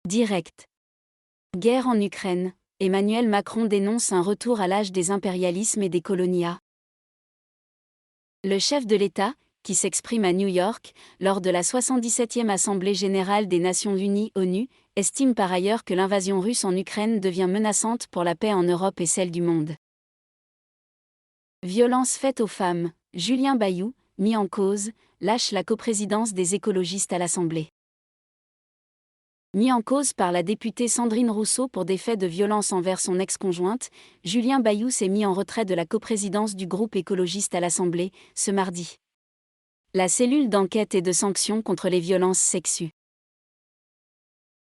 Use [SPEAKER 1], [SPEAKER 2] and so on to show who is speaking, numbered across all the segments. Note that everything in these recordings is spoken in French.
[SPEAKER 1] Direct. Guerre en Ukraine. Emmanuel Macron dénonce un retour à l'âge des impérialismes et des coloniats. Le chef de l'État, qui s'exprime à New York, lors de la 77e Assemblée générale des Nations unies (ONU), estime par ailleurs que l'invasion russe en Ukraine devient menaçante pour la paix en Europe et celle du monde. Violences faites aux femmes. Julien Bayou, mis en cause, lâche la coprésidence des écologistes à l'Assemblée. Mis en cause par la députée Sandrine Rousseau pour des faits de violence envers son ex-conjointe, Julien Bayou s'est mis en retrait de la coprésidence du groupe écologiste à l'Assemblée, ce mardi. La cellule d'enquête et de sanctions contre les violences sexuelles.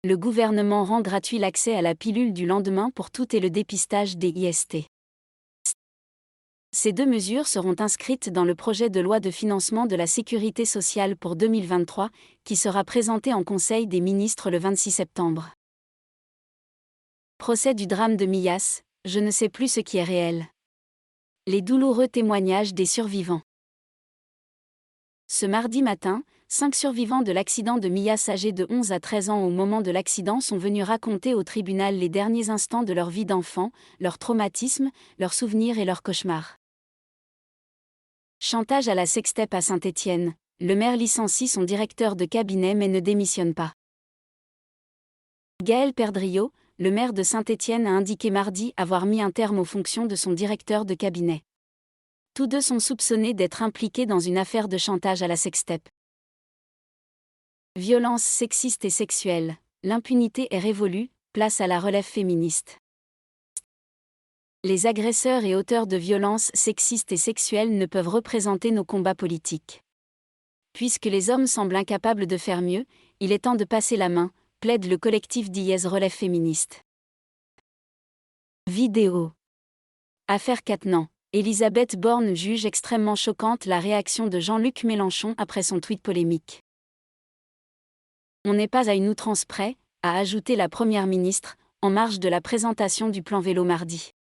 [SPEAKER 1] Le gouvernement rend gratuit l'accès à la pilule du lendemain pour tout et le dépistage des IST. Ces deux mesures seront inscrites dans le projet de loi de financement de la sécurité sociale pour 2023, qui sera présenté en Conseil des ministres le 26 septembre. Procès du drame de Millas, je ne sais plus ce qui est réel. Les douloureux témoignages des survivants. Ce mardi matin, 5 survivants de l'accident de Millas âgés de 11 à 13 ans au moment de l'accident sont venus raconter au tribunal les derniers instants de leur vie d'enfant, leurs traumatismes, leurs souvenirs et leurs cauchemars. Chantage à la sextape à Saint-Étienne, le maire licencie son directeur de cabinet mais ne démissionne pas. Gaël Perdriau, le maire de Saint-Étienne a indiqué mardi avoir mis un terme aux fonctions de son directeur de cabinet. Tous deux sont soupçonnés d'être impliqués dans une affaire de chantage à la sextape. Violences sexistes et sexuelles, l'impunité est révolue, place à la relève féministe. Les agresseurs et auteurs de violences sexistes et sexuelles ne peuvent représenter nos combats politiques. Puisque les hommes semblent incapables de faire mieux, il est temps de passer la main, plaide le collectif d'IS Relève féministe. Vidéo. Affaire Quatennens. Elisabeth Borne juge extrêmement choquante la réaction de Jean-Luc Mélenchon après son tweet polémique. On n'est pas à une outrance près, a ajouté la première ministre, en marge de la présentation du plan vélo mardi.